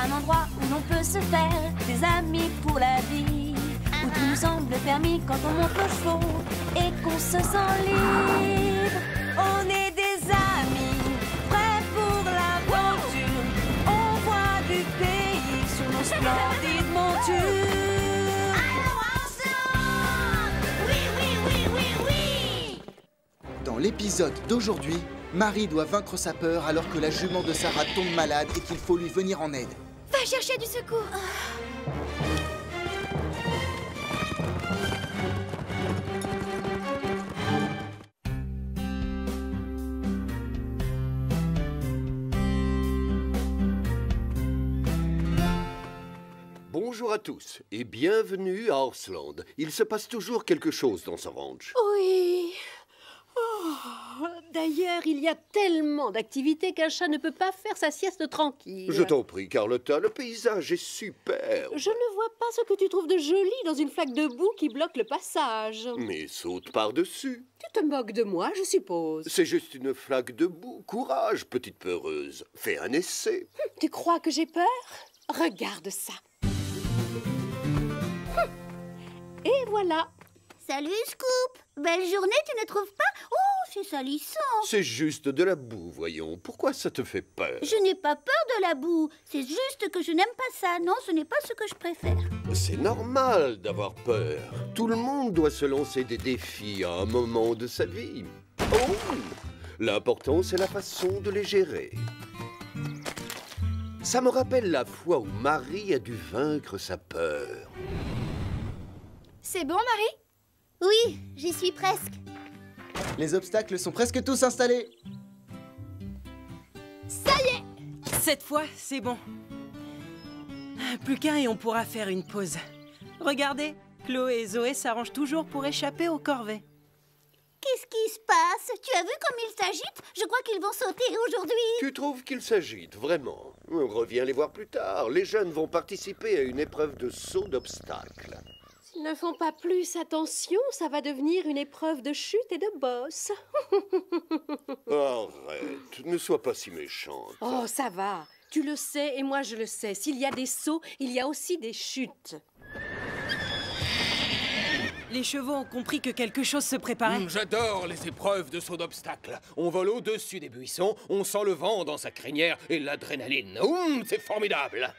Un endroit où l'on peut se faire des amis pour la vie, où tout nous semble permis quand on monte nos chevaux et qu'on se sent libre. On est des amis, prêts pour l'aventure. On voit du pays sur nos splendides montures. Alors ensemble! Oui, oui, oui, oui, oui! Dans l'épisode d'aujourd'hui, Marie doit vaincre sa peur alors que la jument de Sarah tombe malade et qu'il faut lui venir en aide. Va chercher du secours. Bonjour à tous et bienvenue à Horseland. Il se passe toujours quelque chose dans ce ranch. Oui. Oh, d'ailleurs, il y a tellement d'activités qu'un chat ne peut pas faire sa sieste tranquille. Je t'en prie, Carlotta, le paysage est super. Je ne vois pas ce que tu trouves de joli dans une flaque de boue qui bloque le passage. Mais saute par-dessus. Tu te moques de moi, je suppose. C'est juste une flaque de boue. Courage, petite peureuse. Fais un essai. Tu crois que j'ai peur? Regarde ça. Et voilà. Salut, Scoop. Belle journée, tu ne trouves pas? Oh, c'est salissant. C'est juste de la boue, voyons. Pourquoi ça te fait peur? Je n'ai pas peur de la boue. C'est juste que je n'aime pas ça. Non, ce n'est pas ce que je préfère. C'est normal d'avoir peur. Tout le monde doit se lancer des défis à un moment de sa vie. Oh! L'important, c'est la façon de les gérer. Ça me rappelle la fois où Marie a dû vaincre sa peur. C'est bon, Marie? Oui, j'y suis presque. Les obstacles sont presque tous installés. Ça y est! Cette fois, c'est bon. Plus qu'un et on pourra faire une pause. Regardez, Chloé et Zoé s'arrangent toujours pour échapper aux corvées. Qu'est-ce qui se passe? Tu as vu comme ils s'agitent? Je crois qu'ils vont sauter aujourd'hui. Tu trouves qu'ils s'agitent, vraiment? Reviens les voir plus tard. Les jeunes vont participer à une épreuve de saut d'obstacles. S'ils ne font pas plus attention, ça va devenir une épreuve de chute et de bosse. Arrête, ne sois pas si méchante. Oh, ça va. Tu le sais et moi je le sais. S'il y a des sauts, il y a aussi des chutes. Les chevaux ont compris que quelque chose se préparait. J'adore les épreuves de saut d'obstacles. On vole au-dessus des buissons, on sent le vent dans sa crinière et l'adrénaline. C'est formidable!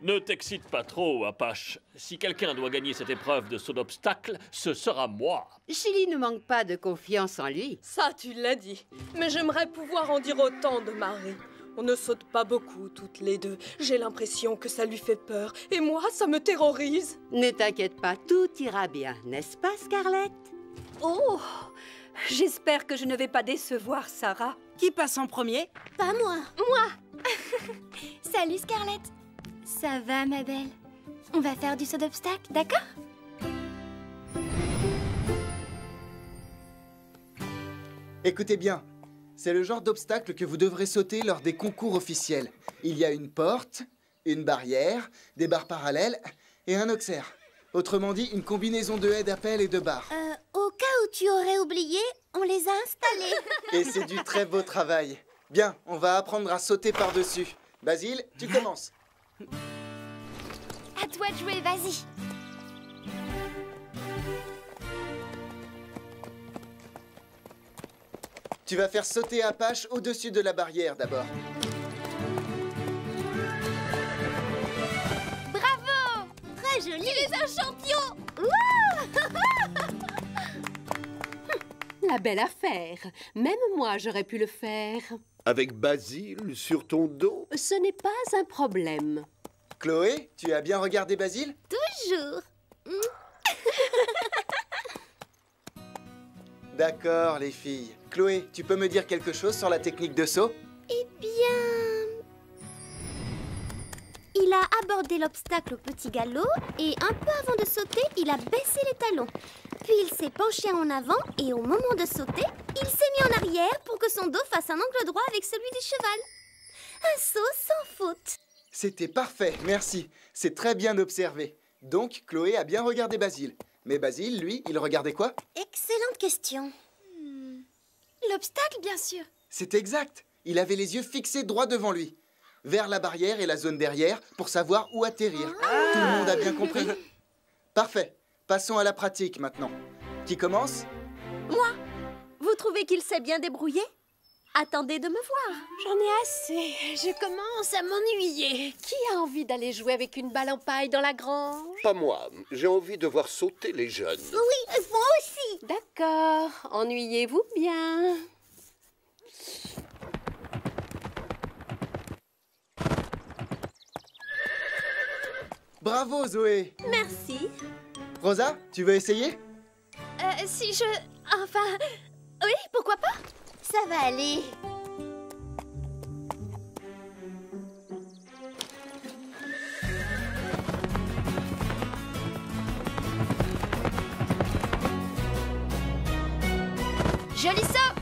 Ne t'excite pas trop, Apache. Si quelqu'un doit gagner cette épreuve de saut d'obstacle, ce sera moi. Chili ne manque pas de confiance en lui. Ça, tu l'as dit. Mais j'aimerais pouvoir en dire autant de Marie. On ne saute pas beaucoup, toutes les deux. J'ai l'impression que ça lui fait peur. Et moi, ça me terrorise. Ne t'inquiète pas, tout ira bien, n'est-ce pas, Scarlett? Oh, j'espère que je ne vais pas décevoir Sarah. Qui passe en premier? Pas moi. Moi. Salut, Scarlett. Ça va, ma belle? On va faire du saut d'obstacle, d'accord? Écoutez bien, c'est le genre d'obstacle que vous devrez sauter lors des concours officiels. Il y a une porte, une barrière, des barres parallèles et un auxerre. Autrement dit, une combinaison de haies d'appel et de barres. Au cas où tu aurais oublié, on les a installés. Et c'est du très beau travail. Bien, on va apprendre à sauter par-dessus. Basile, tu commences. À toi de jouer, vas-y. Tu vas faire sauter Apache au-dessus de la barrière d'abord. Bravo! Très joli. Tu es un champion. La belle affaire. Même moi, j'aurais pu le faire. Avec Basile sur ton dos? Ce n'est pas un problème. Chloé, tu as bien regardé Basile? Toujours. D'accord, les filles. Chloé, tu peux me dire quelque chose sur la technique de saut? Eh bien... Il a abordé l'obstacle au petit galop et un peu avant de sauter, il a baissé les talons. Puis il s'est penché en avant et au moment de sauter, il s'est mis en arrière pour que son dos fasse un angle droit avec celui du cheval. Un saut sans faute. C'était parfait, merci. C'est très bien observé. Donc, Chloé a bien regardé Basile. Mais Basile, lui, il regardait quoi? Excellente question. L'obstacle, bien sûr. C'est exact. Il avait les yeux fixés droit devant lui. vers la barrière et la zone derrière pour savoir où atterrir. Tout le monde a bien compris? Parfait. Passons à la pratique maintenant. Qui commence? Moi? Vous trouvez qu'il s'est bien débrouillé? Attendez de me voir. J'en ai assez. Je commence à m'ennuyer. Qui a envie d'aller jouer avec une balle en paille dans la grange? Pas moi. J'ai envie de voir sauter les jeunes. Oui, moi aussi. D'accord. Ennuyez-vous bien. Bravo, Zoé. Merci. Rosa, tu veux essayer? Si je... Enfin... Oui, pourquoi pas? Ça va aller. Joli saut!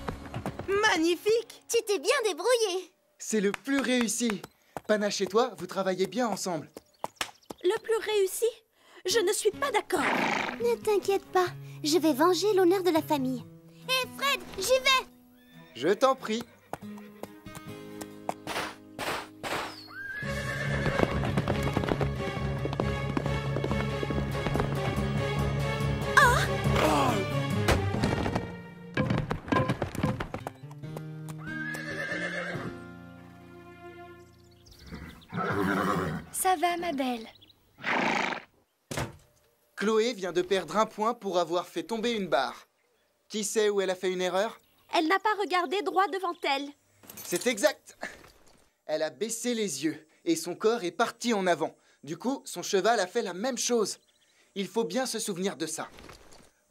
Magnifique! Tu t'es bien débrouillé. C'est le plus réussi. Panache et toi, vous travaillez bien ensemble. Le plus réussi? Je ne suis pas d'accord. Ne t'inquiète pas, je vais venger l'honneur de la famille. Hé Fred, j'y vais! Je t'en prie. Ça va, ma belle. Chloé vient de perdre un point pour avoir fait tomber une barre. Qui sait où elle a fait une erreur? Elle n'a pas regardé droit devant elle. C'est exact. Elle a baissé les yeux et son corps est parti en avant. Du coup, son cheval a fait la même chose. Il faut bien se souvenir de ça.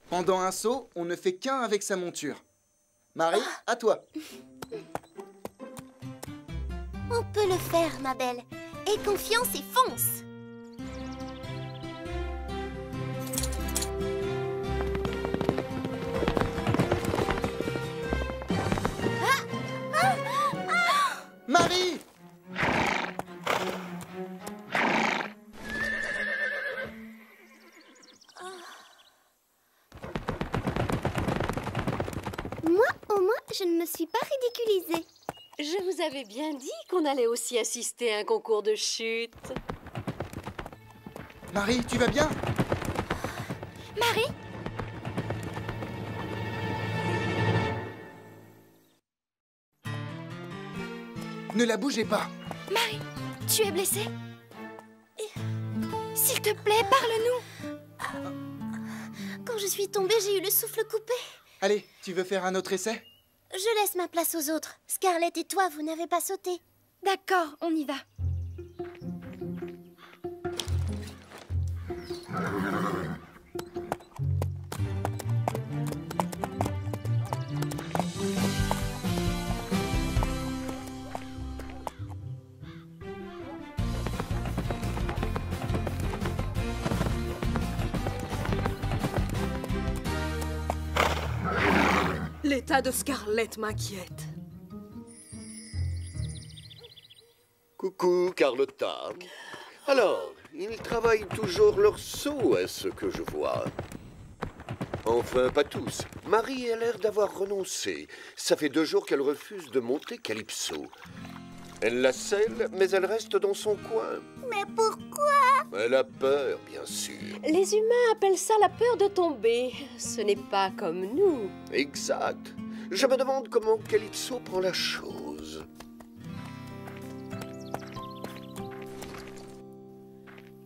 Pendant un saut, on ne fait qu'un avec sa monture. Marie, à toi. On peut le faire, ma belle. Aie confiance et fonce. Marie! Moi, au moins, je ne me suis pas ridiculisée. Je vous avais bien dit qu'on allait aussi assister à un concours de chute. Marie, tu vas bien? Marie? Ne la bougez pas. Marie, tu es blessée? S'il te plaît, parle-nous. Quand je suis tombée, j'ai eu le souffle coupé. Allez, tu veux faire un autre essai? Je laisse ma place aux autres. Scarlett et toi, vous n'avez pas sauté. D'accord, on y va. L'état de Scarlett m'inquiète. Coucou, Carlotta. Alors, ils travaillent toujours leur saut, à ce que je vois. Enfin, pas tous. Marie a l'air d'avoir renoncé. Ça fait 2 jours qu'elle refuse de monter Calypso. Elle la scelle, mais elle reste dans son coin. Mais pourquoi? Elle a peur, bien sûr. Les humains appellent ça la peur de tomber. Ce n'est pas comme nous. Exact. Je me demande comment Calypso prend la chose.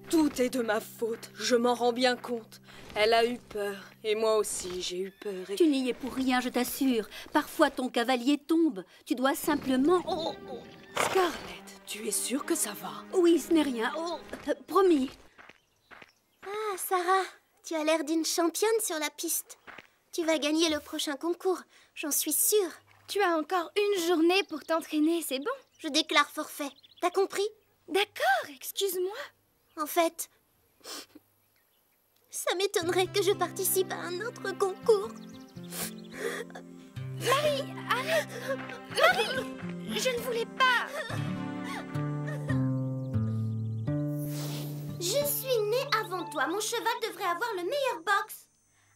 Tout est de ma faute, je m'en rends bien compte. Elle a eu peur, et moi aussi j'ai eu peur. Et... Tu n'y es pour rien, je t'assure. Parfois ton cavalier tombe. Tu dois simplement... Oh, oh. Scarlett, tu es sûre que ça va? Oui, ce n'est rien. Oh, promis. Ah, Sarah, tu as l'air d'une championne sur la piste. Tu vas gagner le prochain concours, j'en suis sûre. Tu as encore une journée pour t'entraîner, c'est bon? Je déclare forfait. T'as compris? D'accord, excuse-moi. En fait, ça m'étonnerait que je participe à un autre concours. Marie, arrête! Marie, je ne voulais pas. Je suis née avant toi. Mon cheval devrait avoir le meilleur box.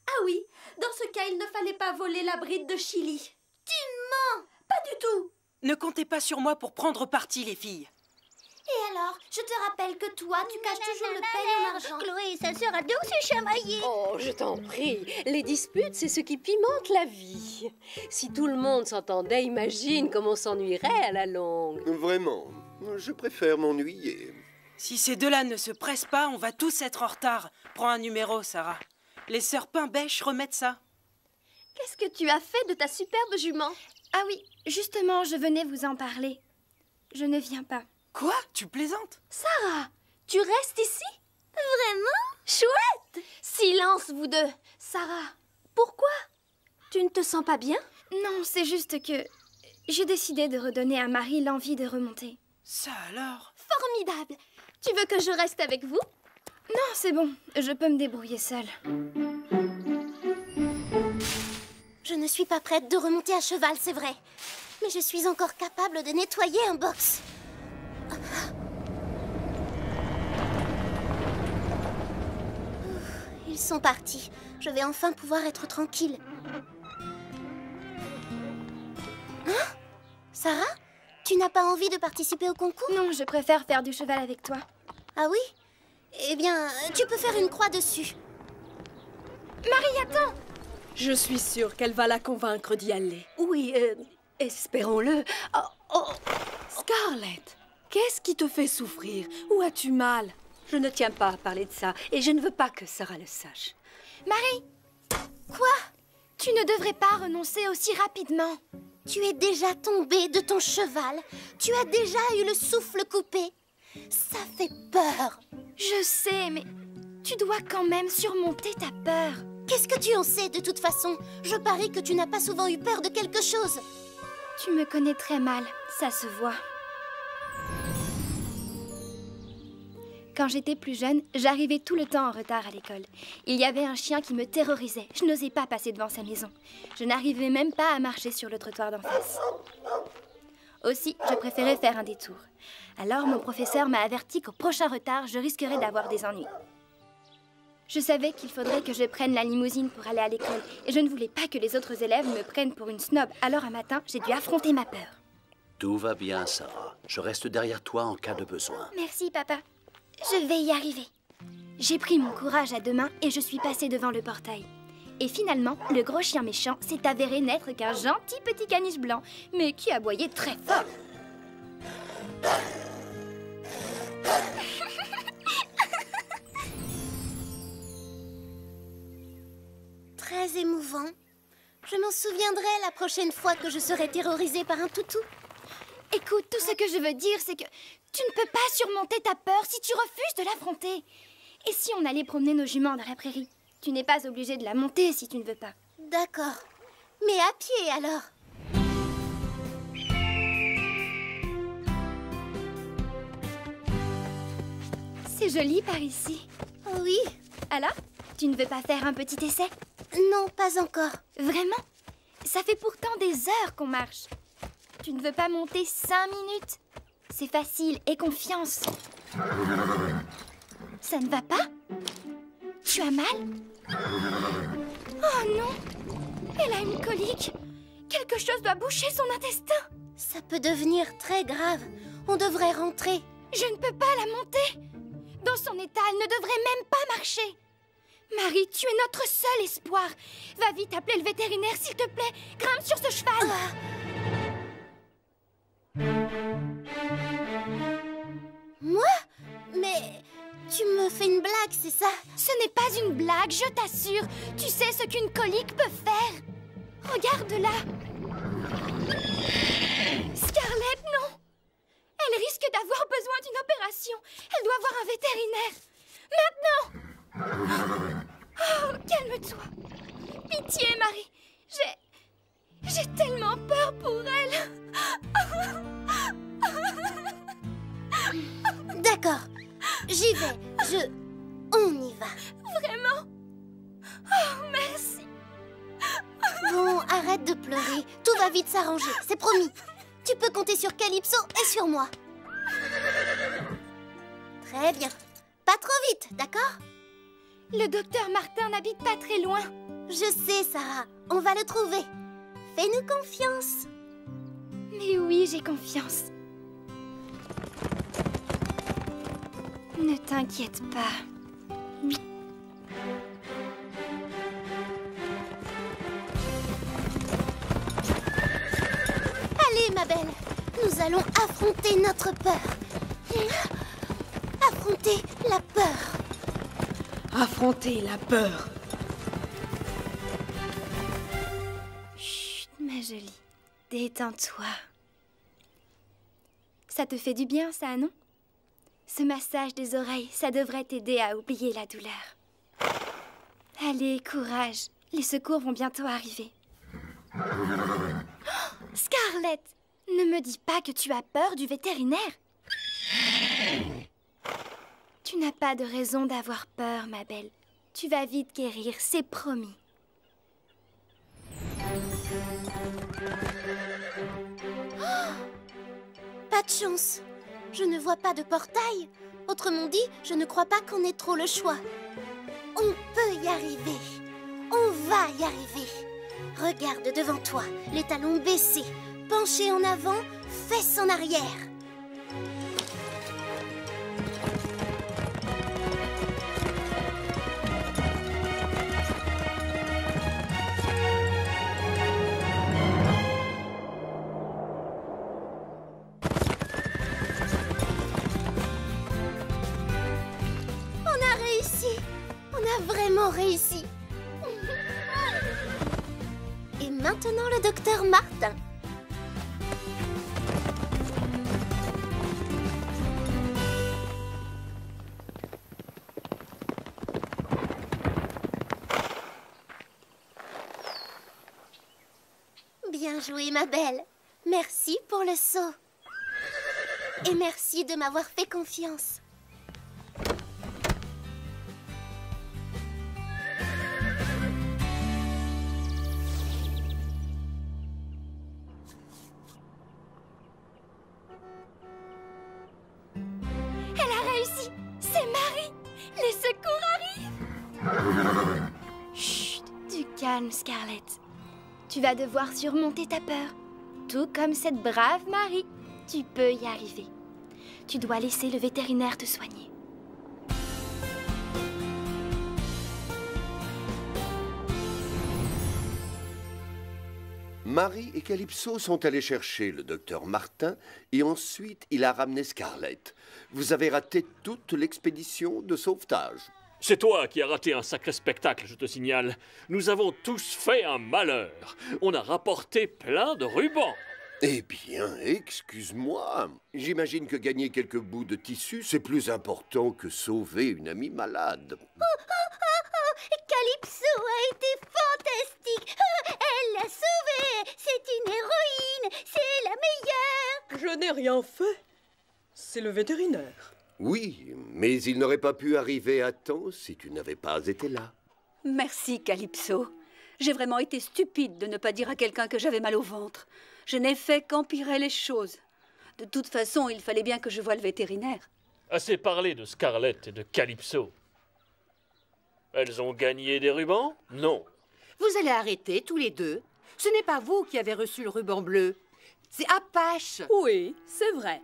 Ah oui, dans ce cas, il ne fallait pas voler la bride de Chili. Tu mens! Pas du tout. Ne comptez pas sur moi pour prendre parti, les filles. alors, je te rappelle que toi, tu caches toujours le peigne en argent. Chloé et sa sœur adorent se chamailler. Oh, je t'en prie. Les disputes, c'est ce qui pimente la vie. Si tout le monde s'entendait, imagine comme on s'ennuierait à la longue. Vraiment, je préfère m'ennuyer. Si ces deux-là ne se pressent pas, on va tous être en retard. Prends un numéro, Sarah. Les sœurs Pain-Bêche remettent ça. Qu'est-ce que tu as fait de ta superbe jument? Ah oui, justement, je venais vous en parler. Je ne viens pas. Quoi? Tu plaisantes? Sarah, tu restes ici? Vraiment? Chouette! Silence, vous deux. Sarah, pourquoi? Tu ne te sens pas bien? Non, c'est juste que j'ai décidé de redonner à Marie l'envie de remonter. Ça alors? Formidable! Tu veux que je reste avec vous? Non, c'est bon. Je peux me débrouiller seule. Je ne suis pas prête de remonter à cheval, c'est vrai. Mais je suis encore capable de nettoyer un box. Ils sont partis. Je vais enfin pouvoir être tranquille. Hein? Sarah? Tu n'as pas envie de participer au concours? Non, je préfère faire du cheval avec toi. Ah oui? Eh bien, tu peux faire une croix dessus. Marie, attends! Je suis sûre qu'elle va la convaincre d'y aller. Oui, espérons-le. Oh. Scarlett, qu'est-ce qui te fait souffrir? Où as-tu mal? Je ne tiens pas à parler de ça et je ne veux pas que Sarah le sache. Marie! Quoi? Tu ne devrais pas renoncer aussi rapidement. Tu es déjà tombée de ton cheval. Tu as déjà eu le souffle coupé. Ça fait peur. Je sais, mais tu dois quand même surmonter ta peur. Qu'est-ce que tu en sais de toute façon? Je parie que tu n'as pas souvent eu peur de quelque chose. Tu me connais très mal, ça se voit. Quand j'étais plus jeune, j'arrivais tout le temps en retard à l'école. Il y avait un chien qui me terrorisait. Je n'osais pas passer devant sa maison. Je n'arrivais même pas à marcher sur le trottoir d'en face. Aussi, je préférais faire un détour. Alors, mon professeur m'a averti qu'au prochain retard, je risquerais d'avoir des ennuis. Je savais qu'il faudrait que je prenne la limousine pour aller à l'école et je ne voulais pas que les autres élèves me prennent pour une snob. Alors un matin, j'ai dû affronter ma peur. Tout va bien, Sarah. Je reste derrière toi en cas de besoin. Merci, papa. Je vais y arriver. J'ai pris mon courage à deux mains et je suis passée devant le portail. Et finalement, le gros chien méchant s'est avéré n'être qu'un gentil petit caniche blanc, mais qui aboyait très fort. Très émouvant. Je m'en souviendrai la prochaine fois que je serai terrorisée par un toutou. Écoute, tout ce que je veux dire, c'est que tu ne peux pas surmonter ta peur si tu refuses de l'affronter. Et si on allait promener nos juments dans la prairie? Tu n'es pas obligé de la monter si tu ne veux pas. D'accord. Mais à pied, alors? C'est joli par ici. Oh oui. Alors, tu ne veux pas faire un petit essai? Non, pas encore. Vraiment? Ça fait pourtant des heures qu'on marche. Tu ne veux pas monter 5 minutes? C'est facile, aie confiance. Ça ne va pas? Tu as mal? Oh non! Elle a une colique. Quelque chose doit boucher son intestin. Ça peut devenir très grave. On devrait rentrer. Je ne peux pas la monter. Dans son état, elle ne devrait même pas marcher. Marie, tu es notre seul espoir. Va vite appeler le vétérinaire, s'il te plaît. Grimpe sur ce cheval. Moi? Mais tu me fais une blague, c'est ça? Ce n'est pas une blague, je t'assure. Tu sais ce qu'une colique peut faire. Regarde-la. Scarlett, non. Elle risque d'avoir besoin d'une opération. Elle doit voir un vétérinaire. Maintenant. Oh, calme-toi. Pitié, Marie. J'ai tellement peur pour elle. D'accord. J'y vais. On y va. Vraiment? Oh, merci. Bon, arrête de pleurer. Tout va vite s'arranger, c'est promis. Tu peux compter sur Calypso et sur moi. Très bien. Pas trop vite, d'accord? Le docteur Martin n'habite pas très loin. Je sais, Sarah. On va le trouver. Fais-nous confiance. Mais oui, j'ai confiance. Ne t'inquiète pas. Allez, ma belle, nous allons affronter notre peur. Affronter la peur. Affronter la peur. Chut, ma jolie. Détends-toi. Ça te fait du bien, ça, non? Ce massage des oreilles, ça devrait t'aider à oublier la douleur. Allez, courage. Les secours vont bientôt arriver. Oh, Scarlett, ne me dis pas que tu as peur du vétérinaire. Tu n'as pas de raison d'avoir peur, ma belle. Tu vas vite guérir, c'est promis. Pas de chance. Je ne vois pas de portail. Autrement dit, je ne crois pas qu'on ait trop le choix. On peut y arriver. On va y arriver. Regarde devant toi, les talons baissés, penchés en avant, fesses en arrière. Vraiment réussi. Et maintenant le docteur Martin. Bien joué, ma belle. Merci pour le saut. Et merci de m'avoir fait confiance. Calme, Scarlett. Tu vas devoir surmonter ta peur. Tout comme cette brave Marie. Tu peux y arriver. Tu dois laisser le vétérinaire te soigner. Marie et Calypso sont allés chercher le docteur Martin et ensuite il a ramené Scarlett. Vous avez raté toute l'expédition de sauvetage. C'est toi qui as raté un sacré spectacle, je te signale. Nous avons tous fait un malheur. On a rapporté plein de rubans. Eh bien, excuse-moi. J'imagine que gagner quelques bouts de tissu, c'est plus important que sauver une amie malade. Calypso a été fantastique. Elle l'a sauvée. C'est une héroïne. C'est la meilleure. Je n'ai rien fait. C'est le vétérinaire. Oui, mais il n'aurait pas pu arriver à temps si tu n'avais pas été là. Merci, Calypso. J'ai vraiment été stupide de ne pas dire à quelqu'un que j'avais mal au ventre. Je n'ai fait qu'empirer les choses. De toute façon, il fallait bien que je voie le vétérinaire. Assez parlé de Scarlett et de Calypso. Elles ont gagné des rubans? Non. Vous allez arrêter tous les deux. Ce n'est pas vous qui avez reçu le ruban bleu. C'est Apache. Oui, c'est vrai.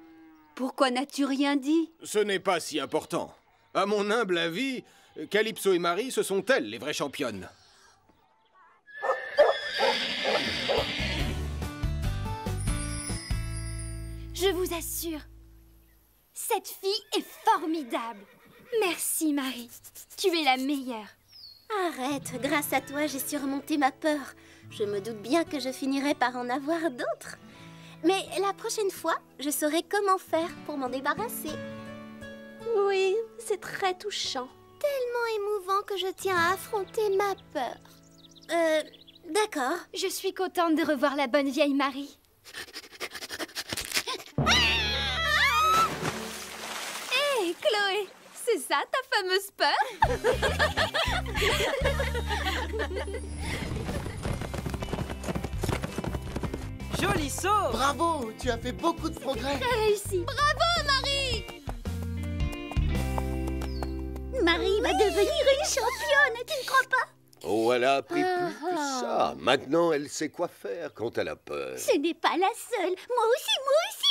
Pourquoi n'as-tu rien dit? Ce n'est pas si important. À mon humble avis, Calypso et Marie, ce sont elles les vraies championnes. Je vous assure, cette fille est formidable. Merci, Marie. Tu es la meilleure. Arrête, grâce à toi, j'ai surmonté ma peur. Je me doute bien que je finirai par en avoir d'autres. Mais la prochaine fois, je saurai comment faire pour m'en débarrasser. Oui, c'est très touchant. Tellement émouvant que je tiens à affronter ma peur. D'accord. Je suis contente de revoir la bonne vieille Marie. Hé, Chloé, c'est ça ta fameuse peur? Joli saut! Bravo! Tu as fait beaucoup de progrès! Très réussi! Bravo, Marie! Marie va devenir une championne, tu ne crois pas? Oh, elle a appris plus que ça. Maintenant, elle sait quoi faire quand elle a peur. Ce n'est pas la seule. Moi aussi,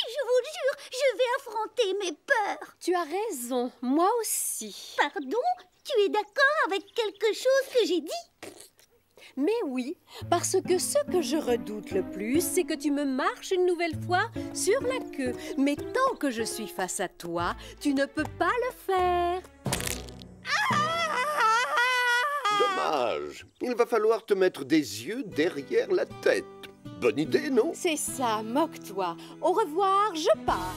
je vous jure, je vais affronter mes peurs. Tu as raison, moi aussi. Pardon? Tu es d'accord avec quelque chose que j'ai dit? Mais oui, parce que ce que je redoute le plus, c'est que tu me marches une nouvelle fois sur la queue. Mais tant que je suis face à toi, tu ne peux pas le faire. Dommage. Il va falloir te mettre des yeux derrière la tête. Bonne idée, non? C'est ça, moque-toi. Au revoir, je pars.